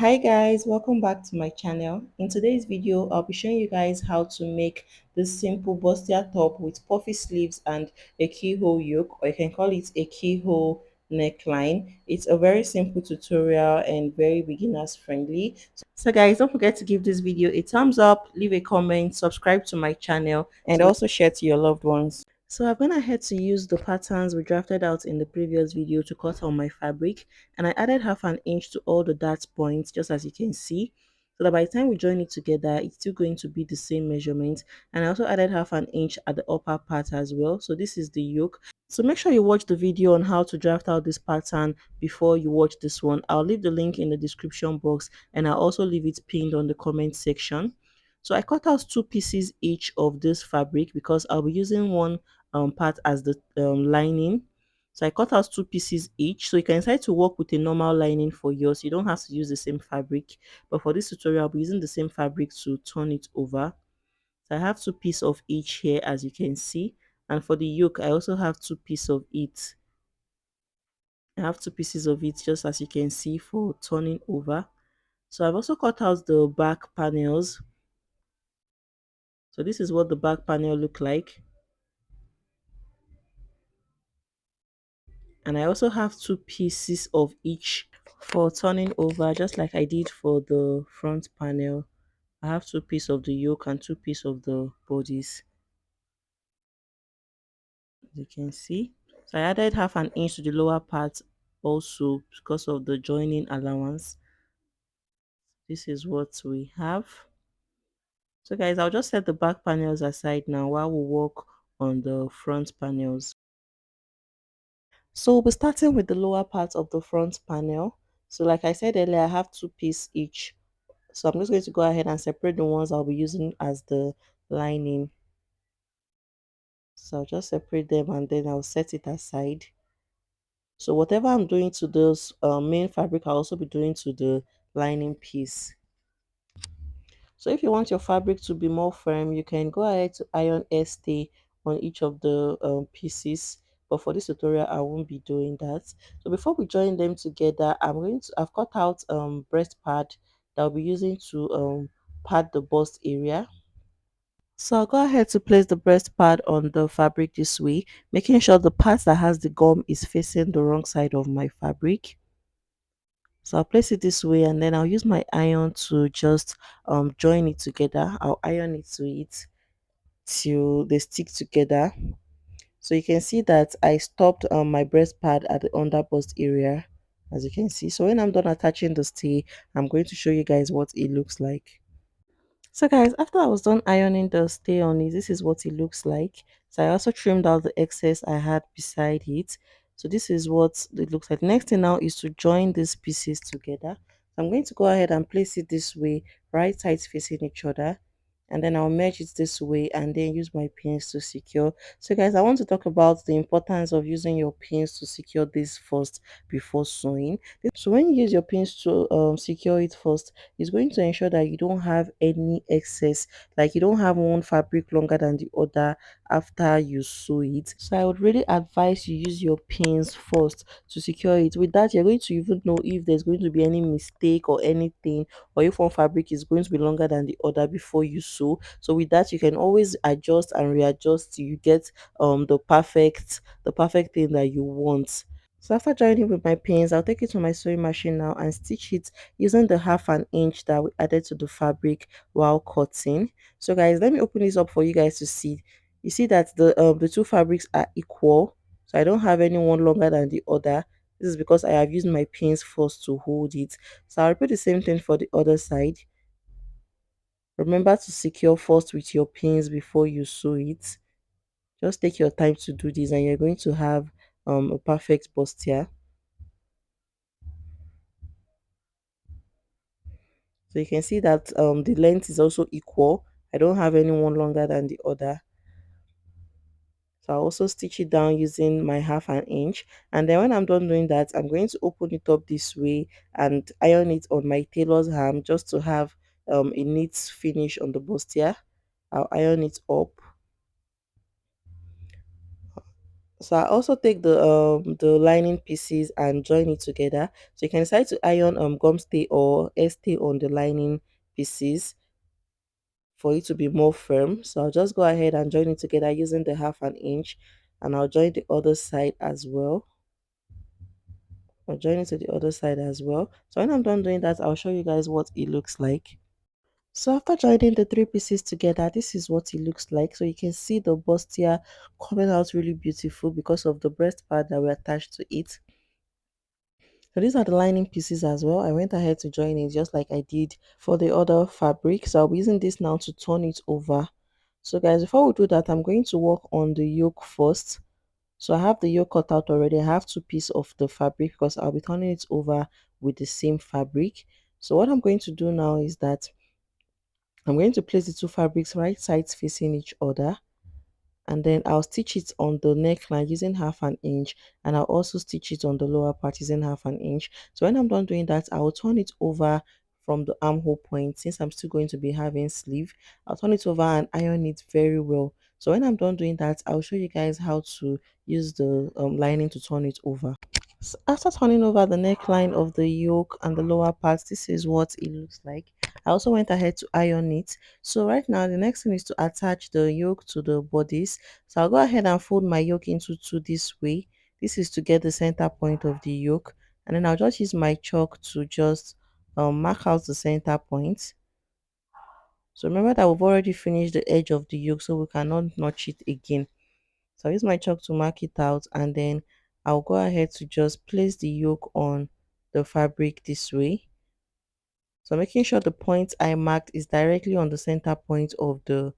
Hi guys, welcome back to my channel. In today's video I'll be showing you guys how to make this simple bustier top with puffy sleeves and a keyhole yoke, or you can call it a keyhole neckline. It's a very simple tutorial and very beginners friendly. So guys, don't forget to give this video a thumbs up, leave a comment, subscribe to my channel, and also share to your loved ones. So I've gone ahead to use the patterns we drafted out in the previous video to cut on my fabric, and I added half an inch to all the dart points, just as you can see, so that by the time we join it together it's still going to be the same measurement. And I also added half an inch at the upper part as well. So this is the yoke. So make sure you watch the video on how to draft out this pattern before you watch this one. I'll leave the link in the description box, and I'll also leave it pinned on the comment section. So I cut out two pieces each of this fabric because I'll be using one part as the lining. So I cut out two pieces each. So you can decide to work with a normal lining for yours. You don't have to use the same fabric. But for this tutorial, I'll be using the same fabric to turn it over. So I have two pieces of each here, as you can see. And for the yoke, I also have two pieces of it. I have two pieces of it, just as you can see, for turning over. So I've also cut out the back panels. So this is what the back panel look like. And I also have two pieces of each for turning over, just like I did for the front panel. I have two pieces of the yoke and two pieces of the bodies, as you can see. So I added half an inch to the lower part also because of the joining allowance. This is what we have. So guys, I'll just set the back panels aside now while we work on the front panels. So we'll be starting with the lower part of the front panel. So like I said earlier, I have two pieces each. So I'm just going to go ahead and separate the ones I'll be using as the lining. So I'll just separate them and then I'll set it aside. So whatever I'm doing to this main fabric, I'll also be doing to the lining piece. So if you want your fabric to be more firm, you can go ahead to iron air stay on each of the pieces. But for this tutorial, I won't be doing that. So before we join them together, I've cut out breast pad that I'll be using to pad the bust area. So I'll go ahead to place the breast pad on the fabric this way, making sure the part that has the gum is facing the wrong side of my fabric. So I'll place it this way, and then I'll use my iron to just join it together. I'll iron it to it till they stick together. So you can see that I stopped my breast pad at the under bust area, as you can see. So when I'm done attaching the stay, I'm going to show you guys what it looks like. So guys, after I was done ironing the stay on it, this is what it looks like. So I also trimmed out the excess I had beside it. So this is what it looks like. Next thing now is to join these pieces together. So I'm going to go ahead and place it this way, right sides facing each other. And then I'll merge it this way and then use my pins to secure. So guys, I want to talk about the importance of using your pins to secure this first before sewing. So when you use your pins to secure it first, it's going to ensure that you don't have any excess, like you don't have one fabric longer than the other after you sew it. So I would really advise you use your pins first to secure it. With that, you're going to even know if there's going to be any mistake or anything, or if one fabric is going to be longer than the other before you sew. So with that, you can always adjust and readjust till you get the perfect thing that you want. So after joining with my pins, I'll take it to my sewing machine now and stitch it using the half an inch that we added to the fabric while cutting. So guys, let me open this up for you guys to see. You see that the two fabrics are equal. So I don't have any one longer than the other. This is because I have used my pins first to hold it. So I'll repeat the same thing for the other side. Remember to secure first with your pins before you sew it. Just take your time to do this and you're going to have a perfect bustier. So you can see that the length is also equal. I don't have any one longer than the other. So I'll also stitch it down using my half an inch. And then when I'm done doing that, I'm going to open it up this way and iron it on my tailor's arm just to have a neat finish on the bustier. I'll iron it up. So I also take the lining pieces and join it together. So you can decide to iron gum stay or stay on the lining pieces for it to be more firm. So I'll just go ahead and join it together using the 1/2 inch, and I'll join the other side as well. I'll join it to the other side as well. So when I'm done doing that, I'll show you guys what it looks like. So after joining the three pieces together, this is what it looks like. So you can see the bustier coming out really beautiful because of the breast part that we attached to it. So these are the lining pieces as well. I went ahead to join it just like I did for the other fabric. So I'll be using this now to turn it over. So guys, before we do that, I'm going to work on the yoke first. So I have the yoke cut out already. I have two pieces of the fabric because I'll be turning it over with the same fabric. So what I'm going to do now is that I'm going to place the two fabrics right sides facing each other, and then I'll stitch it on the neckline using 1/2 inch, and I'll also stitch it on the lower part using 1/2 inch. So when I'm done doing that, I will turn it over from the armhole point. Since I'm still going to be having sleeve, I'll turn it over and iron it very well. So when I'm done doing that, I'll show you guys how to use the lining to turn it over. So after turning over the neckline of the yoke and the lower parts, this is what it looks like. I also went ahead to iron it. So right now the next thing is to attach the yoke to the bodice. So I'll go ahead and fold my yoke into two this way. This is to get the center point of the yoke, and then I'll just use my chalk to just mark out the center point. So remember that we've already finished the edge of the yoke, so we cannot notch it again. So I use my chalk to mark it out, and then I'll go ahead to just place the yoke on the fabric this way. So making sure the point I marked is directly on the center point of the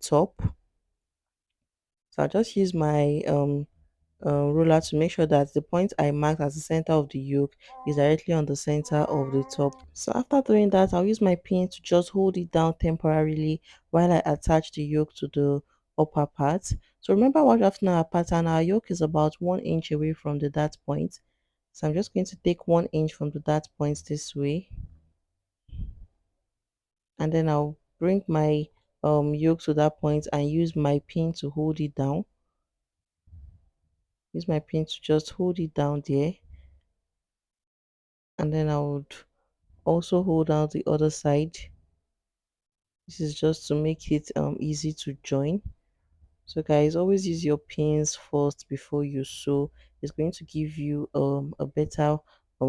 top. So I'll just use my ruler to make sure that the point I marked as the center of the yoke is directly on the center of the top. So after doing that, I'll use my pin to just hold it down temporarily while I attach the yoke to the upper part. So remember what after our pattern, our yoke is about 1 inch away from the dart point. So I'm just going to take 1 inch from the dart point this way, and then I'll bring my yoke to that point and use my pin to hold it down. Use my pin to just hold it down there, and then I would also hold down the other side. This is just to make it easy to join. So guys, always use your pins first before you sew. It's going to give you a better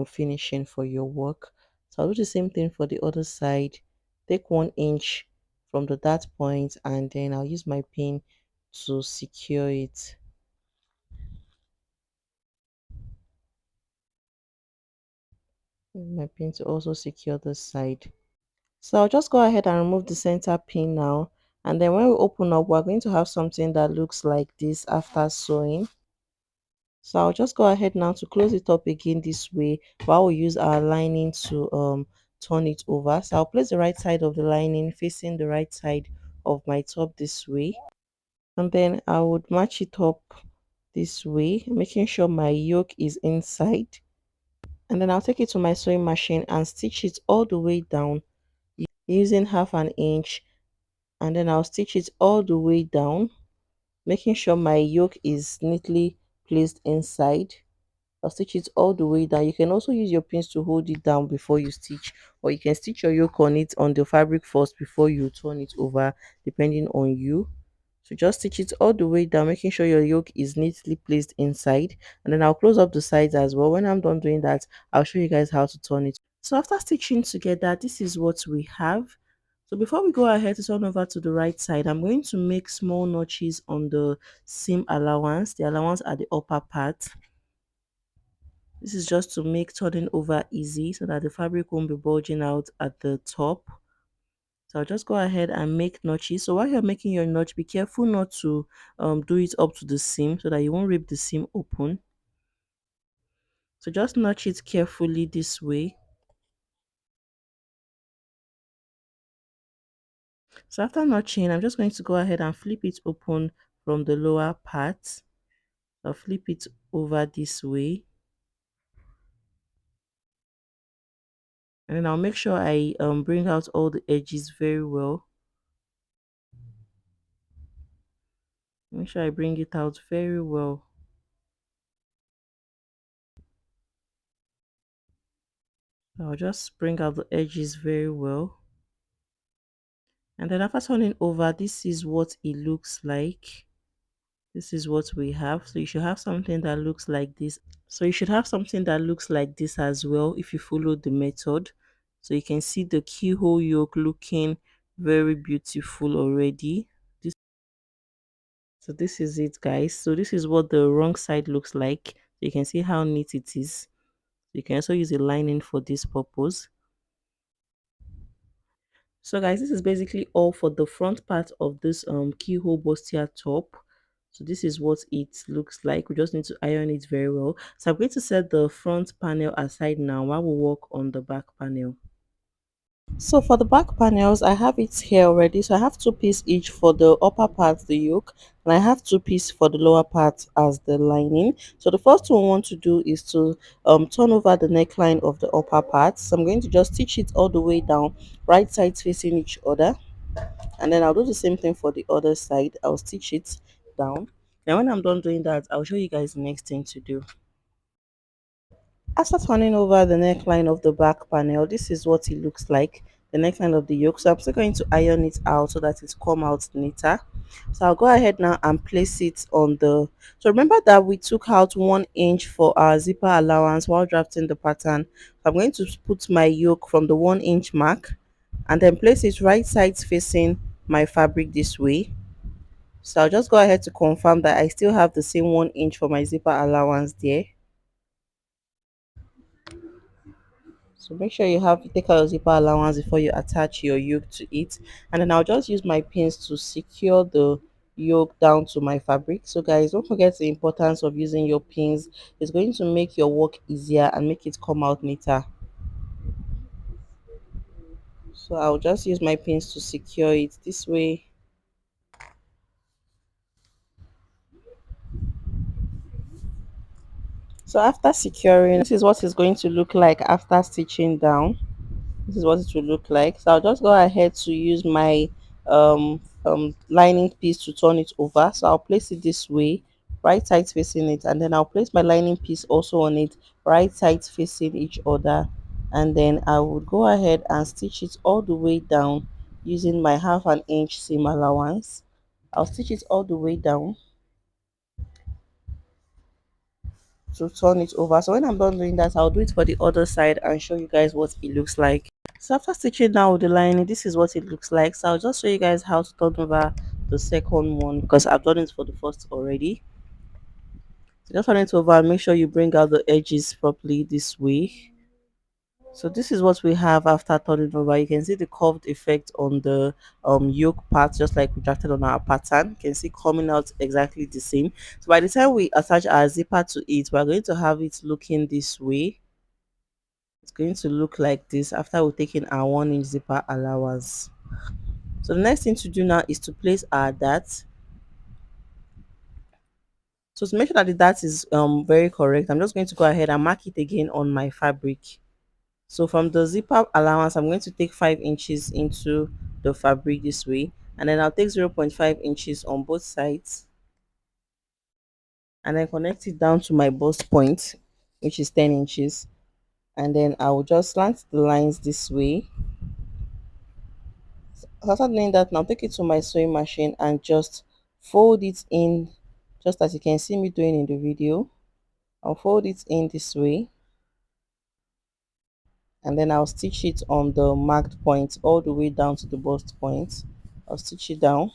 finishing for your work. So I'll do the same thing for the other side. Take 1 inch from the dart point, and then I'll use my pin to secure it. My pin to also secure the side. So I'll just go ahead and remove the center pin now, and then when we open up, we're going to have something that looks like this after sewing. So I'll just go ahead now to close it up again this way while we use our lining to turn it over. So I'll place the right side of the lining facing the right side of my top this way, and then I would match it up this way, making sure my yoke is inside, and then I'll take it to my sewing machine and stitch it all the way down using 1/2 inch, and then I'll stitch it all the way down, making sure my yoke is neatly placed inside. I'll stitch it all the way down. You can also use your pins to hold it down before you stitch, or you can stitch your yoke on it on the fabric first before you turn it over, depending on you. So just stitch it all the way down, making sure your yoke is neatly placed inside, and then I'll close up the sides as well. When I'm done doing that, I'll show you guys how to turn it. So after stitching together, this is what we have. So before we go ahead to turn over to the right side, I'm going to make small notches on the seam allowance, the allowance at the upper part. This is just to make turning over easy so that the fabric won't be bulging out at the top. So I'll just go ahead and make notches. So while you're making your notch, be careful not to do it up to the seam so that you won't rip the seam open. So just notch it carefully this way. So after notching, I'm just going to go ahead and flip it open from the lower part. I'll flip it over this way. And then I'll make sure I bring out all the edges very well. Make sure I bring it out very well. I'll just bring out the edges very well. And then after turning over, this is what it looks like. This is what we have. So you should have something that looks like this. So you should have something that looks like this as well if you follow the method. So you can see the keyhole yoke looking very beautiful already. This, so this is it, guys. So this is what the wrong side looks like. You can see how neat it is. You can also use a lining for this purpose. So guys, this is basically all for the front part of this keyhole bustier top. So this is what it looks like. We just need to iron it very well. So I'm going to set the front panel aside now while we work on the back panel. So for the back panels, I have it here already. So I have two pieces each for the upper part, the yoke, and I have two pieces for the lower part as the lining. So the first one I want to do is to turn over the neckline of the upper part. So I'm going to just stitch it all the way down, right sides facing each other, and then I'll do the same thing for the other side. I'll stitch it down. Now when I'm done doing that, I'll show you guys the next thing to do. After turning over the neckline of the back panel, this is what it looks like, the neckline of the yoke. So I'm still going to iron it out so that it come out neater. So I'll go ahead now and place it on the, so remember that we took out 1 inch for our zipper allowance while drafting the pattern. So I'm going to put my yoke from the 1 inch mark and then place it right sides facing my fabric this way. So I'll just go ahead to confirm that I still have the same 1 inch for my zipper allowance there. So make sure you have take out your zipper allowance before you attach your yoke to it. And then I'll just use my pins to secure the yoke down to my fabric. So guys, don't forget the importance of using your pins. It's going to make your work easier and make it come out neater. So I'll just use my pins to secure it this way. So after securing, this is what it's going to look like after stitching down. This is what it will look like. So I'll just go ahead to use my lining piece to turn it over. So I'll place it this way, right sides facing it, and then I'll place my lining piece also on it, right sides facing each other, and then I would go ahead and stitch it all the way down using my 1/2 inch seam allowance. I'll stitch it all the way down to turn it over. So when I'm done doing that, I'll do it for the other side and show you guys what it looks like. So after stitching down with the lining, this is what it looks like. So I'll just show you guys how to turn over the second one because I've done it for the first already. So just turn it over and make sure you bring out the edges properly this way. So this is what we have after turning over. You can see the curved effect on the yoke part, just like we drafted on our pattern. You can see coming out exactly the same. So by the time we attach our zipper to it, we're going to have it looking this way. It's going to look like this after we've taken our 1 inch zipper allowance. So the next thing to do now is to place our dart. So to make sure that the dart is very correct, I'm just going to go ahead and mark it again on my fabric. So from the zipper allowance, I'm going to take 5 inches into the fabric this way, and then I'll take 0.5 inches on both sides and then connect it down to my bust point, which is 10 inches, and then I will just slant the lines this way. So after doing that, now take it to my sewing machine and just fold it in, just as you can see me doing in the video. I'll fold it in this way, and then I'll stitch it on the marked point all the way down to the bust point. I'll stitch it down.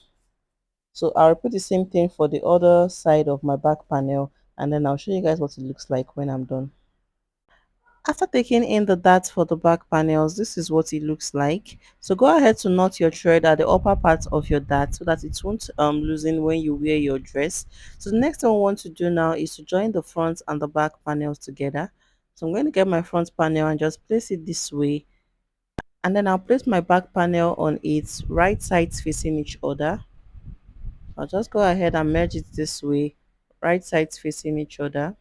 So I'll repeat the same thing for the other side of my back panel, and then I'll show you guys what it looks like when I'm done. After taking in the darts for the back panels, this is what it looks like. So go ahead to knot your thread at the upper part of your dart so that it won't loosen when you wear your dress. So the next thing I want to do now is to join the front and the back panels together. So I'm going to get my front panel and just place it this way, and then I'll place my back panel on its right sides facing each other. I'll just go ahead and merge it this way, right sides facing each other.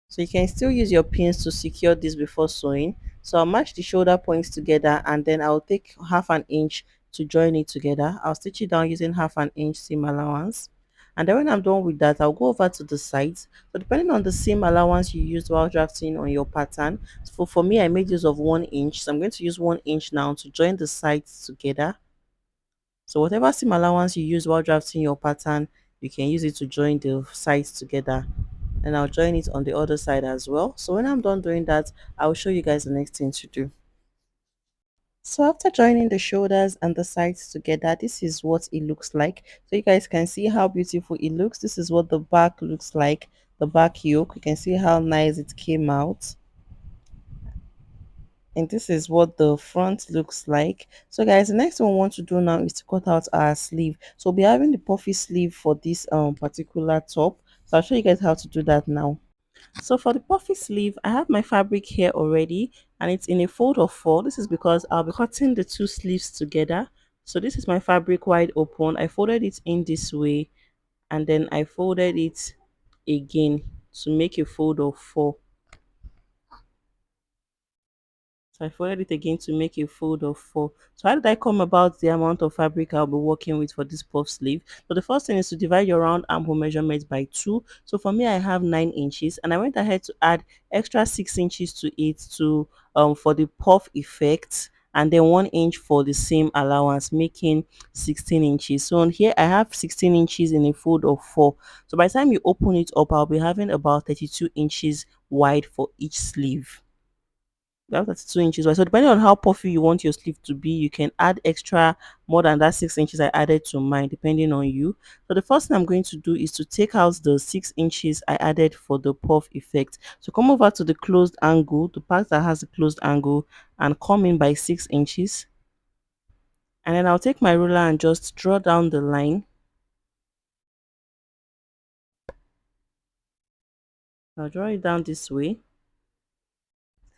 So you can still use your pins to secure this before sewing. So I'll match the shoulder points together, and then I'll take 1/2 inch to join it together. I'll stitch it down using 1/2 inch seam allowance. And then when I'm done with that, I'll go over to the sides. So depending on the seam allowance you used while drafting on your pattern, so for me I made use of 1 inch, so I'm going to use 1 inch now to join the sides together. So whatever seam allowance you use while drafting your pattern, you can use it to join the sides together. And I'll join it on the other side as well. So when I'm done doing that, I'll show you guys the next thing to do. So after joining the shoulders and the sides together, this is what it looks like. So you guys can see how beautiful it looks. This is what the back looks like, the back yoke. You can see how nice it came out. And this is what the front looks like. So guys, the next one we want to do now is to cut out our sleeve. So we'll be having the puffy sleeve for this particular top. So I'll show you guys how to do that now. So for the puffy sleeve, I have my fabric here already, and it's in a fold of 4. This is because I'll be cutting the two sleeves together. So this is my fabric wide open. I folded it in this way, and then I folded it again to make a fold of 4. So I folded it again to make a fold of 4. So how did I come about the amount of fabric I'll be working with for this puff sleeve? So the first thing is to divide your round armhole measurement by 2. So for me, I have 9 inches, and I went ahead to add extra 6 inches to it to for the puff effect, and then 1 inch for the seam allowance, making 16 inches. So on here I have 16 inches in a fold of 4. So by the time you open it up, I'll be having about 32 inches wide for each sleeve. That's 2 inches wide. So depending on how puffy you want your sleeve to be, you can add extra more than that 6 inches I added to mine, depending on you. So the first thing I'm going to do is to take out the 6 inches I added for the puff effect. So come over to the closed angle, the part that has the closed angle, and come in by 6 inches. And then I'll take my ruler and just draw down the line. I'll draw it down this way.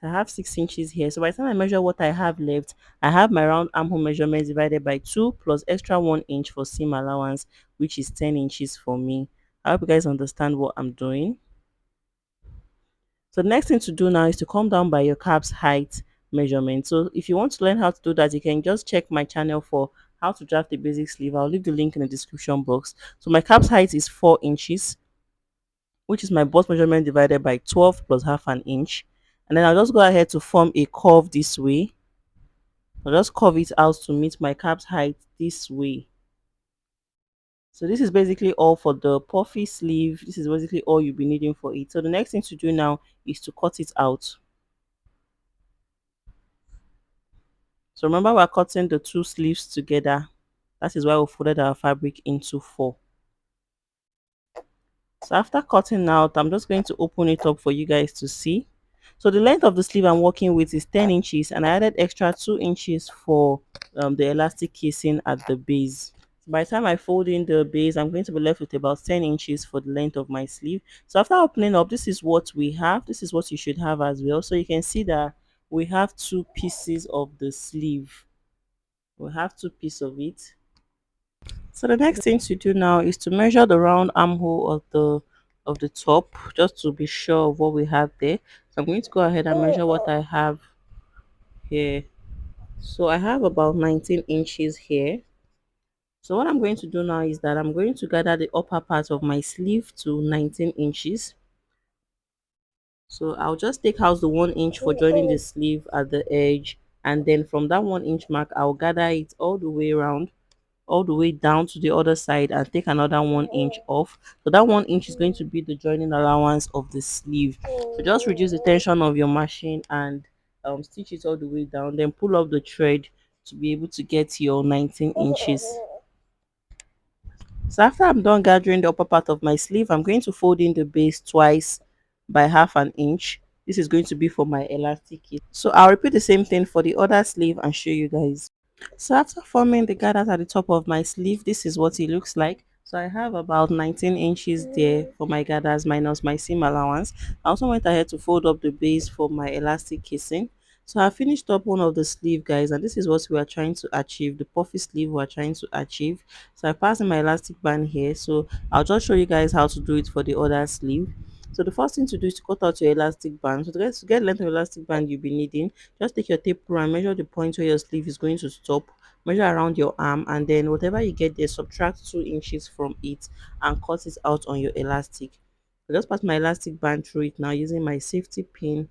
I have 6 inches here. So by the time I measure what I have left, I have my round armhole measurement divided by 2 plus extra 1 inch for seam allowance, which is 10 inches for me. I hope you guys understand what I'm doing. So the next thing to do now is to come down by your cap's height measurement. So if you want to learn how to do that, you can just check my channel for how to draft a basic sleeve. I'll leave the link in the description box. So my cap's height is 4 inches, which is my bust measurement divided by 12 plus half an inch. And then I'll just go ahead to form a curve this way. I'll just curve it out to meet my cap's height this way. So this is basically all for the puffy sleeve. This is basically all you'll be needing for it. So the next thing to do now is to cut it out. So remember, we're cutting the two sleeves together. That is why we folded our fabric into 4. So after cutting out, I'm just going to open it up for you guys to see. So the length of the sleeve I'm working with is 10 inches, and I added extra 2 inches for the elastic casing at the base. By the time I fold in the base, I'm going to be left with about 10 inches for the length of my sleeve. So after opening up, this is what we have. This is what you should have as well. So you can see that we have 2 pieces of the sleeve. We have 2 pieces of it. So the next thing to do now is to measure the round armhole of the top, just to be sure of what we have there. So I'm going to go ahead and measure what I have here. So I have about 19 inches here. So what I'm going to do now is that I'm going to gather the upper part of my sleeve to 19 inches. So I'll just take out the 1 inch for joining the sleeve at the edge, and then from that 1 inch mark I'll gather it all the way around, all the way down to the other side, and take another 1 inch off. So that 1 inch is going to be the joining allowance of the sleeve. So just reduce the tension of your machine and stitch it all the way down, then pull up the thread to be able to get your 19 inches. So after I'm done gathering the upper part of my sleeve, I'm going to fold in the base twice by half an inch. This is going to be for my elastic kit. So I'll repeat the same thing for the other sleeve and show you guys. So after forming the gathers at the top of my sleeve, this is what it looks like. So I have about 19 inches there for my gathers minus my seam allowance. I also went ahead to fold up the base for my elastic casing. So I finished up one of the sleeve, guys, and this is what we are trying to achieve, the puffy sleeve we are trying to achieve. So I passed in my elastic band here, so I'll just show you guys how to do it for the other sleeve. So the first thing to do is to cut out your elastic band. So to get length of elastic band you'll be needing, just take your tape rule and measure the point where your sleeve is going to stop measure around your arm, and then whatever you get there, subtract 2 inches from it and cut it out on your elastic. I just pass my elastic band through it now using my safety pin,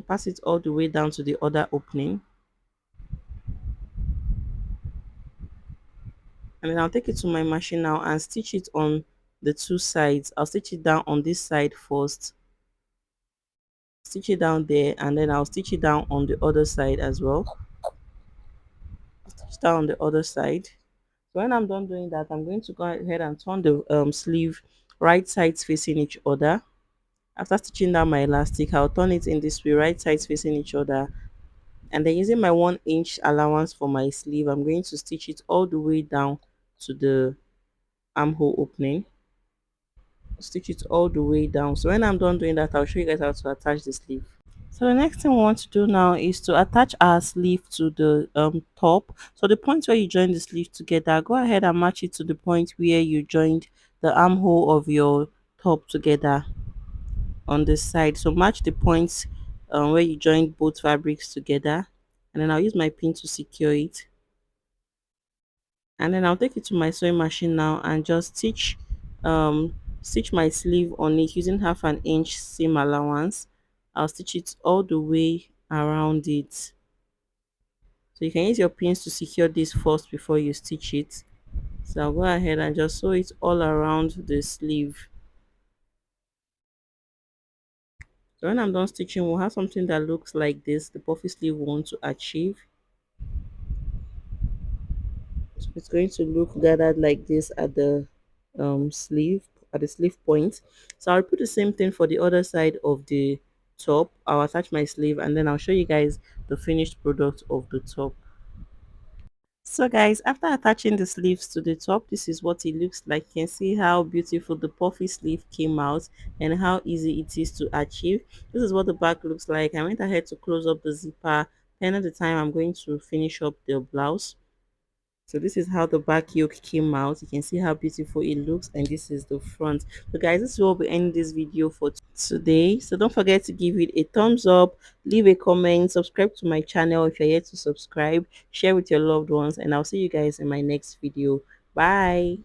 pass it all the way down to the other opening, and then I'll take it to my machine now and stitch it on the two sides. I'll stitch it down on this side first, stitch it down there, and then I'll stitch it down on the other side as well. Stitch down on the other side. So when I'm done doing that, I'm going to go ahead and turn the sleeve right sides facing each other. After stitching down my elastic, I'll turn it in this way, right sides facing each other, and then using my 1 inch allowance for my sleeve, I'm going to stitch it all the way down to the armhole opening. Stitch it all the way down. So when I'm done doing that, I'll show you guys how to attach the sleeve. So the next thing we want to do now is to attach our sleeve to the top. So the point where you join the sleeve together, go ahead and match it to the point where you joined the armhole of your top together on this side. So match the points where you joined both fabrics together, and then I'll use my pin to secure it, and then I'll take it to my sewing machine now and just stitch my sleeve on it using 1/2 inch seam allowance. I'll stitch it all the way around it. So you can use your pins to secure this first before you stitch it. So I'll go ahead and just sew it all around the sleeve. So when I'm done stitching, we'll have something that looks like this, the puffy sleeve we want to achieve. So it's going to look gathered like this at the sleeve, at the sleeve point. So I'll put the same thing for the other side of the top. I'll attach my sleeve, and then I'll show you guys the finished product of the top. So guys, after attaching the sleeves to the top, this is what it looks like. You can see how beautiful the puffy sleeve came out and how easy it is to achieve. This is what the back looks like. I went ahead to close up the zipper, and at the time I'm going to finish up the blouse. So this is how the back yoke came out. You can see how beautiful it looks, and this is the front. So guys, this is what we end this video for today. So don't forget to give it a thumbs up, leave a comment, subscribe to my channel if you're yet to subscribe, share with your loved ones, and I'll see you guys in my next video. Bye.